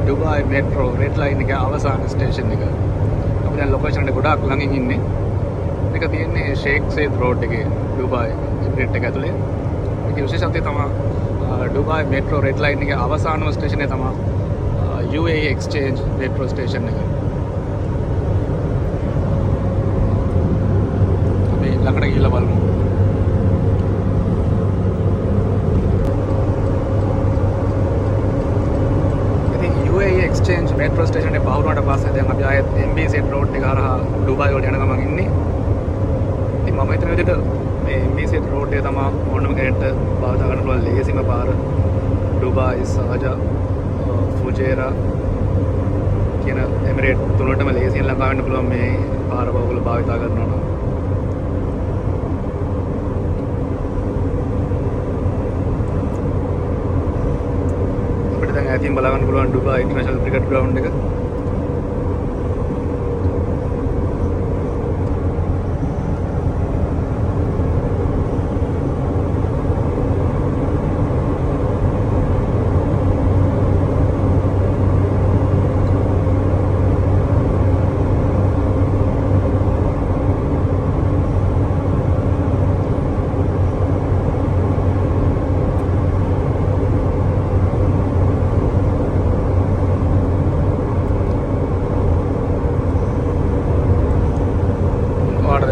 Dubai metro red line එකේ අවසාන station එක. අපි දැන් ලොකේෂන් එකට ගොඩාක් ළඟින් ඉන්නේ. මේක තියෙන්නේ ෂේක් සයිද් රෝඩ් එකේ ඩුබායි එමිරේට් එක ඇතුලේ. මේකේ විශේෂත්වය තමයි ඩුබායි මෙට්‍රෝ රෙඩ් ලයින් එකේ අවසානම ස්ටේෂන් එක තමයි UAE එක්ස්චේන්ජ් මෙට්‍රෝ ස්ටේෂන් එක. අපි ළඟට ගිහිල්ලා බලමු. එක්ස්චේන්ජ් මෙට්‍රෝ ස්ටේෂන් එක පහුරුණාට පස්සේ දැන් අපි ආයෙත් MBZ රෝඩ් එක හරහා ඩුබායි වලට යන ගමන් ඉන්නේ. ඉතින් මම හිතන විදිහට මේ MBZ රෝඩ් එක තමයි ඕනම කෙනෙක්ට භාවිත කරන්න පුළුවන් ලේසිම පාර. ඩුබායි, සාජා, ෆුජේරා කියන එමිරේට් තුනටම ලේසියෙන් ළඟා වෙන්න පුළුවන් මේ පාර ඔයගොල්ලෝ භාවිත කරනවා නම්. ඇතින් බලා ගන්න පුළුවන් ඩුබායි ඉන්ටර්නැෂනල් ක්‍රිකට් ග්‍රවුන්ඩ් එක.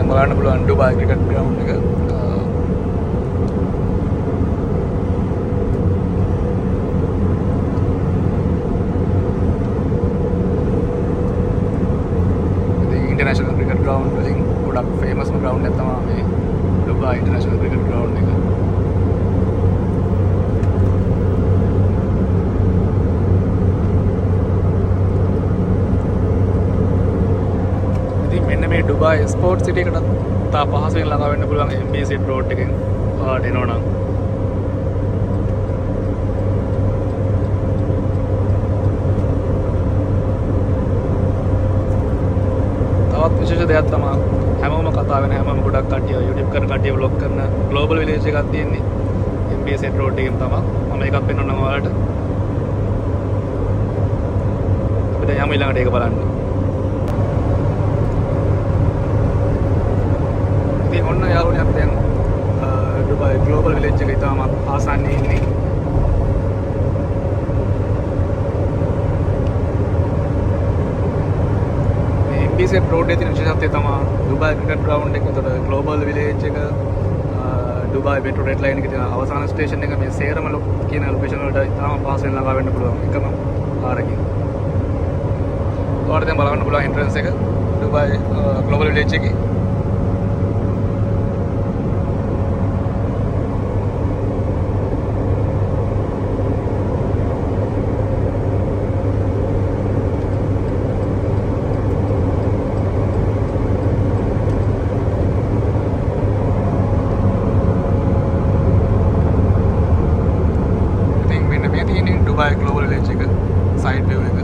බලන්න පුළුවන් ඩුබායි ක්‍රිකට් ග්‍රවුන්ඩ් එක. ඉතින් ඉන්ටර්නැෂනල් ක්‍රිකට් ග්‍රවුන්ඩ් වලින් ගොඩක් ෆේමස්ම ග්‍රවුන්ඩ් එක තමයි මේ ඩුබායි ඉන්ටර්නැෂනල් ක්‍රිකට් ග්‍රවුන්ඩ් එක. ඩුබායි ස්පෝර්ට් සිටි එකට තා පහසුවෙන් ළඟා වෙන්න පුළුවන් MBZ රෝඩ් එකෙන් ඔයාලට එනවා නම්. තවත් විශේෂ දෙයක් තමයි හැමෝම කතා වෙන හැමෝම ගොඩක් කට්ටිය YouTube කරන කට්ටිය vlog කරන ග්ලෝබල් විලේජ් එකක් තියෙන්නේ MBZ රෝඩ් එකෙන් තමයි. මම ඒකත් පෙන්වන්නම් ඔයාලට. අපි දැන් යමු ඊළඟට ඒක බලන්න. ඔන්න යාළුවනේ අපි දැන් ඩුබායි ග්ලෝබල් විලේජ් එක ඉතාමත් ආසන්නයේ ඉන්නේ. මේ MBZ රෝඩ් එකේ තියෙන විශේෂත්වය තමයි ඩුබායි ක්‍රිකට් ග්‍රවුන්ඩ් එක. ඒතර ග්ලෝබල් විලේජ් එක ඩුබායි මෙට්‍රෝ රෙඩ් ලයින් එකේ තියෙන අවසාන ස්ටේෂන් එක මේ සේරම කියන ලොකේෂන් වලට ඉතාම පහසුවෙන් ළඟා වෙන්න පුළුවන් එකම පාරකින්. ඔයාලට දැන් බලන්න පුළුවන් එන්ට්‍රන්ස් එක ඩුබායි ග්ලෝබල් විලේජ් එකේ. ඩුබායි ග්ලෝබල් විලේජ් එක සයිඩ් විව් එක.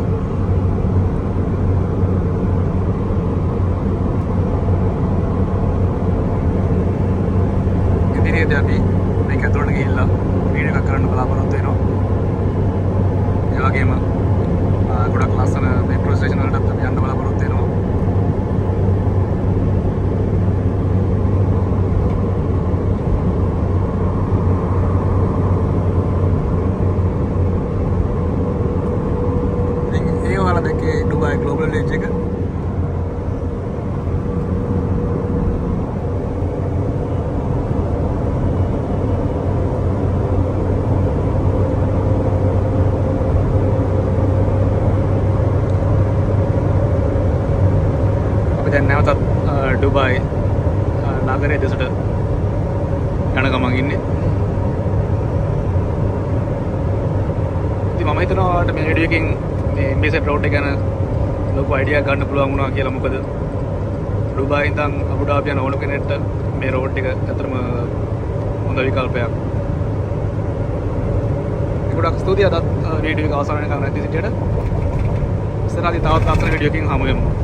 ඉදිරියේදී අපි මේක ඇතුළට ගිහිල්ලා වීඩියෝ එකක් කරන්න බලාපොරොත්තු වෙනවා. ඒ වගේම ගොඩක් ලස්සන මෙට්‍රෝ ස්ටේෂන් වලටත් අපි යන්න බලාපොරොත්තු වෙනවා. ඩුබායි ග්ලෝබල් විලේජ් එක. අපි දැන් නැවතත් ඩුබායි නගරයේ දෙසට යන ගමන් ඉන්නේ. ඉතින් මම හිතනවා ඔයාලට මේ වීඩියෝ එකෙන් මේ MBZ රෝඩ් එක ගැන ලොකු අයිඩියා ගන්න පුළුවන් වුණා කියලා. මොකද ඩුබායි ඉඳන් අබුඩාබි යන ඕන කෙනෙක්ට මේ රෝඩ් එක ඇත්තටම හොඳ විකල්පයක්. ගොඩක් ස්තුතියි අදත් වීඩියෝ එක අවසන් වෙනකන් නැති සිටියට. ඉස්සරහදී තවත් අස්සන වීඩියෝ එකකින් හමු වෙමු.